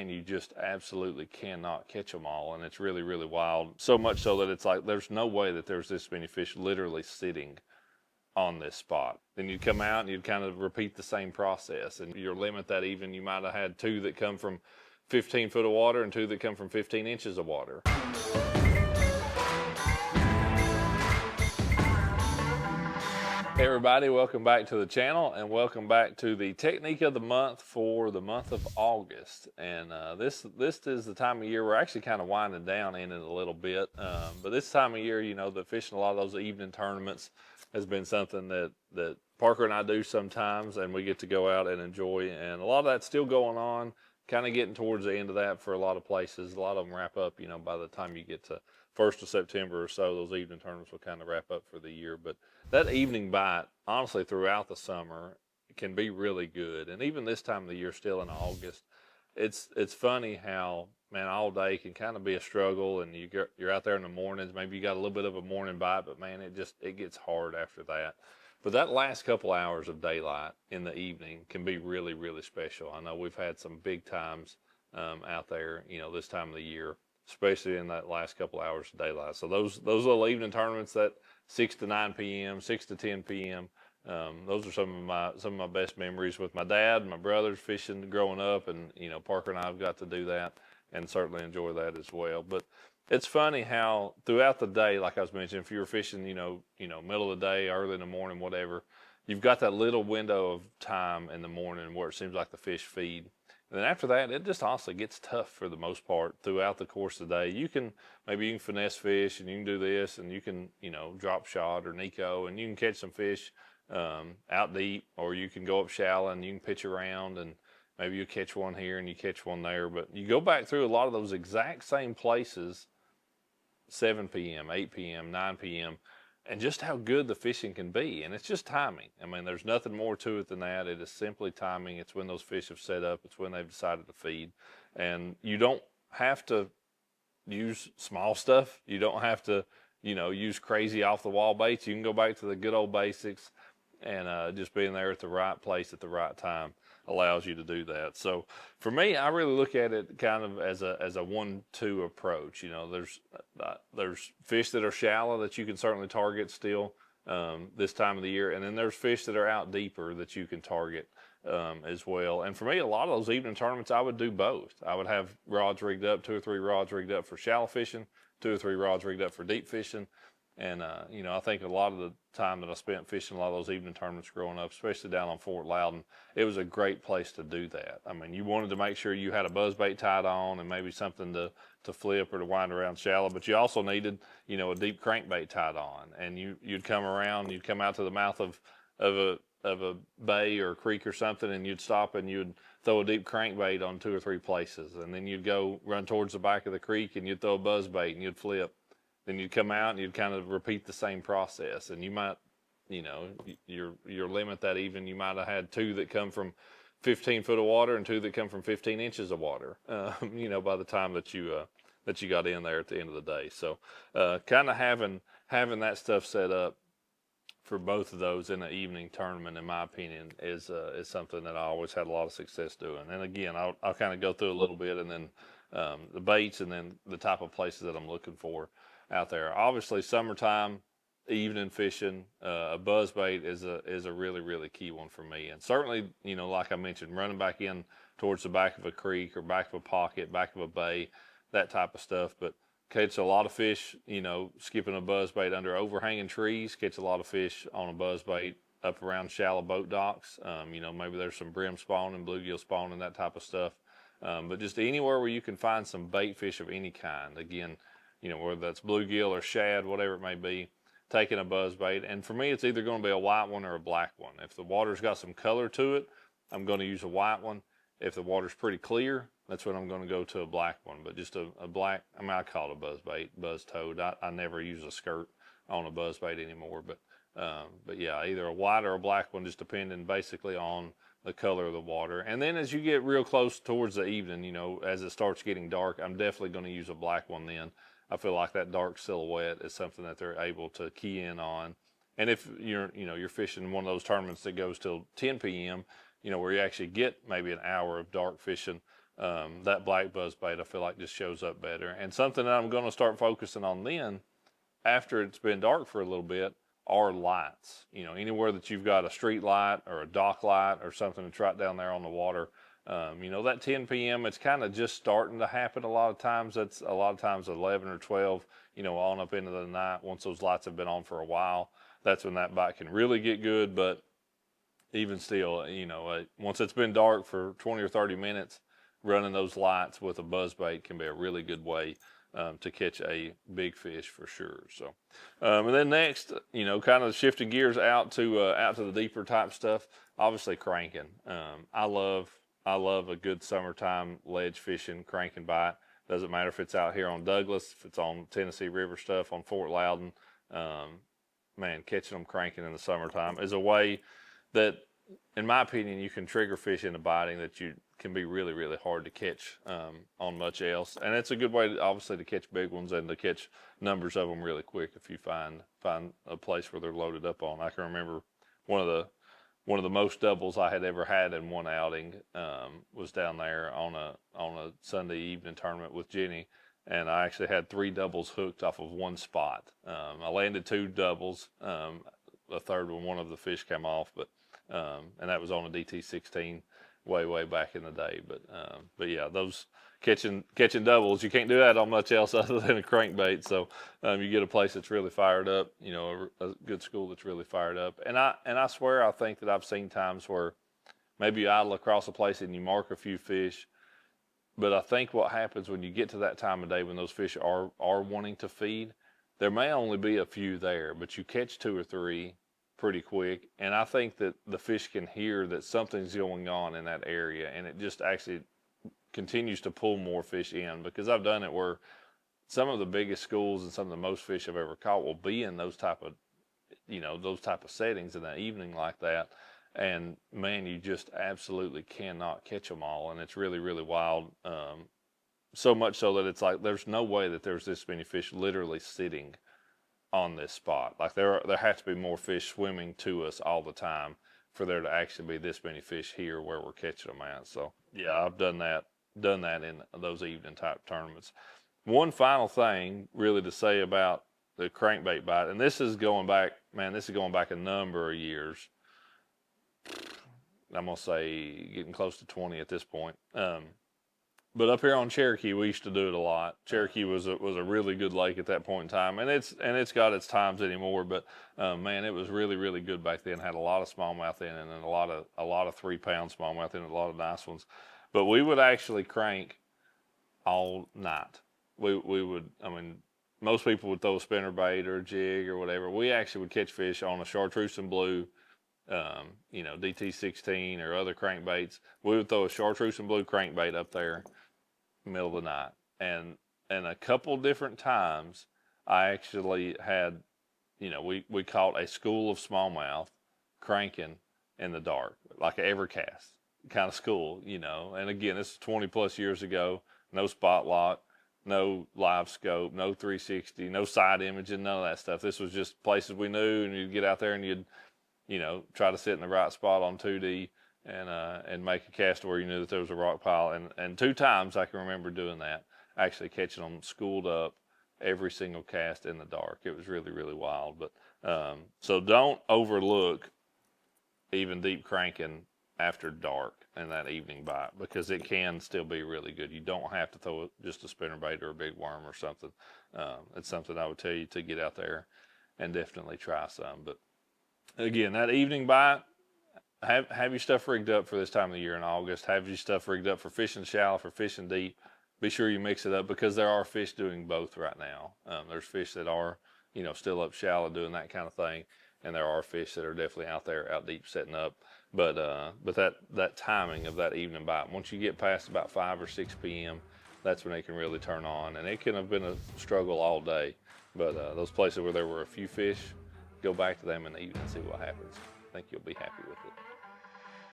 man, you just absolutely cannot catch them all. And it's really, really wild. So much so that it's like there's no way that there's this many fish literally sitting on this spot. Then you'd come out and you'd kind of repeat the same process. And your limit that evening, you might have had 2 that come from 15 foot of water and 2 that come from 15 inches of water. Hey everybody, welcome back to the channel and welcome back to the technique of the month for the month of August. And this is the time of year we're actually kind of winding down in it a little bit. But this time of year, you know, the fishing a lot of those evening tournaments has been something that Parker and I do sometimes, and we get to go out and enjoy. And a lot of that's still going on, kind of getting towards the end of that for a lot of places. A lot of them wrap up, you know, by the time you get to 1st of September or so, those evening tournaments will kind of wrap up for the year. But that evening bite, honestly, throughout the summer, can be really good. And even this time of the year, still in August, it's funny how, man, all day can kind of be a struggle. And you're out there in the mornings, maybe you got a little bit of a morning bite, but man, it gets hard after that. But that last couple hours of daylight in the evening can be really, really special. I know we've had some big times out there, you know, this time of the year, especially in that last couple hours of daylight. So those little evening tournaments, that 6 to 9 p.m., 6 to 10 p.m., those are some of my best memories with my dad and my brothers fishing growing up. And, you know, Parker and I have got to do that and certainly enjoy that as well. But it's funny how throughout the day, like I was mentioning, if you were fishing, you know, middle of the day, early in the morning, whatever, you've got that little window of time in the morning where it seems like the fish feed. And then after that, it just honestly gets tough for the most part throughout the course of the day. Maybe you can finesse fish and you can do this and you can, you know, drop shot or Nico and you can catch some fish out deep, or you can go up shallow and you can pitch around and maybe you catch one here and you catch one there. But you go back through a lot of those exact same places, 7 p.m., 8 p.m., 9 p.m., and just how good the fishing can be. And it's just timing. I mean, there's nothing more to it than that. It is simply timing. It's when those fish have set up. It's when they've decided to feed. And you don't have to use small stuff. You don't have to, you know, use crazy off-the-wall baits. You can go back to the good old basics, and just being there at the right place at the right time allows you to do that. So for me, I really look at it kind of as a 1-2 approach. You know, there's fish that are shallow that you can certainly target still this time of the year, and then there's fish that are out deeper that you can target as well. And for me, a lot of those evening tournaments, I would do both. I would have rods rigged up, 2 or 3 rods rigged up for shallow fishing, 2 or 3 rods rigged up for deep fishing. And, you know, I think a lot of the time that I spent fishing a lot of those evening tournaments growing up, especially down on Fort Loudon, it was a great place to do that. I mean, you wanted to make sure you had a buzzbait tied on and maybe something to flip or to wind around shallow, but you also needed, you know, a deep crankbait tied on. And you'd come around, you'd come out to the mouth of a bay or a creek or something, and you'd stop and you'd throw a deep crankbait on 2 or 3 places. And then you'd go run towards the back of the creek and you'd throw a buzzbait and you'd flip. Then you'd come out and you'd kind of repeat the same process. And you might, you know, your limit that evening, you might have had 2 that come from 15 foot of water and 2 that come from 15 inches of water, you know, by the time that you got in there at the end of the day. So kind of having that stuff set up for both of those in the evening tournament, in my opinion, is something that I always had a lot of success doing. And again, I'll kind of go through a little bit, and then the baits, and then the type of places that I'm looking for out there. Obviously, summertime evening fishing, a buzzbait is a really, really key one for me. And certainly, you know, like I mentioned, running back in towards the back of a creek or back of a pocket, back of a bay, that type of stuff. But catch a lot of fish, you know, skipping a buzzbait under overhanging trees, catch a lot of fish on a buzzbait up around shallow boat docks. You know, maybe there's some brim spawning, bluegill spawning, that type of stuff. But just anywhere where you can find some bait fish of any kind. Again, you know, whether that's bluegill or shad, whatever it may be, taking a buzzbait. And for me, it's either going to be a white one or a black one. If the water's got some color to it, I'm going to use a white one. If the water's pretty clear, that's when I'm going to go to a black one. But just a black, I mean, I call it a buzzbait, buzz toad. I never use a skirt on a buzzbait anymore. But yeah, either a white or a black one, just depending basically on the color of the water. And then as you get real close towards the evening, you know, as it starts getting dark, I'm definitely going to use a black one then. I feel like that dark silhouette is something that they're able to key in on. And if you're fishing one of those tournaments that goes till 10 p.m., you know, where you actually get maybe an hour of dark fishing, that black buzzbait I feel like just shows up better. And something that I'm going to start focusing on then, after it's been dark for a little bit, are lights. You know, anywhere that you've got a street light or a dock light or something that's right down there on the water. You know, that 10 p.m., it's kind of just starting to happen a lot of times. That's a lot of times 11 or 12, you know, on up into the night. Once those lights have been on for a while, that's when that bite can really get good. But even still, you know, once it's been dark for 20 or 30 minutes, running those lights with a buzzbait can be a really good way to catch a big fish for sure. So, and then next, you know, kind of shifting gears out to the deeper type stuff. Obviously, cranking. I love a good summertime ledge fishing, cranking bite. Doesn't matter if it's out here on Douglas, if it's on Tennessee River stuff, on Fort Loudon. Man, catching them cranking in the summertime is a way that, in my opinion, you can trigger fish into biting that you can be really, really hard to catch on much else. And it's a good way, obviously, to catch big ones and to catch numbers of them really quick if you find a place where they're loaded up on. I can remember one of the most doubles I had ever had in one outing was down there on a Sunday evening tournament with Jenny. And I actually had 3 doubles hooked off of one spot. I landed 2 doubles. A third one of the fish came off, and that was on a DT16 way back in the day. But yeah, those catching doubles, you can't do that on much else other than a crankbait. So you get a place that's really fired up, you know, a good school that's really fired up. And I swear, I think that I've seen times where maybe you idle across a place and you mark a few fish. But I think what happens when you get to that time of day when those fish are wanting to feed, there may only be a few there, but you catch 2 or 3 pretty quick. And I think that the fish can hear that something's going on in that area, and it just actually continues to pull more fish in, because I've done it where some of the biggest schools and some of the most fish I've ever caught will be in those type of settings in that evening like that. And man, you just absolutely cannot catch them all. And it's really, really wild. So much so that it's like, there's no way that there's this many fish literally sitting on this spot. Like there has to be more fish swimming to us all the time for there to actually be this many fish here where we're catching them at. So yeah, I've done that in those evening type tournaments. One final thing really to say about the crankbait bite, and this is going back a number of years. I'm gonna say getting close to 20 at this point. But up here on Cherokee, we used to do it a lot. Cherokee was a really good lake at that point in time, and it's got its times anymore. But man, it was really, really good back then. Had a lot of smallmouth in it, and a lot of 3-pound smallmouth in it, a lot of nice ones. But we would actually crank all night. We would. I mean, most people would throw a spinnerbait or a jig or whatever. We actually would catch fish on a chartreuse and blue. DT16 or other crankbaits. We would throw a chartreuse and blue crankbait up there middle of the night. And a couple different times I actually had, we caught a school of smallmouth cranking in the dark, like an Evercast kind of school, And again, this is 20 plus years ago, no spot lock, no live scope, no 360, no side imaging, none of that stuff. This was just places we knew, and you'd get out there and you'd try to sit in the right spot on 2D and make a cast where you knew that there was a rock pile. And 2 times I can remember doing that, actually catching them schooled up every single cast in the dark. It was really, really wild. But so don't overlook even deep cranking after dark and that evening bite, because it can still be really good. You don't have to throw just a spinnerbait or a big worm or something. It's something I would tell you to get out there and definitely try some. But again, that evening bite, have your stuff rigged up for this time of the year in August. Have your stuff rigged up for fishing shallow, for fishing deep. Be sure you mix it up, because there are fish doing both right now. There's fish that are, still up shallow doing that kind of thing, and there are fish that are definitely out there, out deep, setting up. But that timing of that evening bite, once you get past about 5 or 6 p.m., that's when it can really turn on, and it can have been a struggle all day. But those places where there were a few fish, go back to them in the evening and see what happens. I think you'll be happy with it.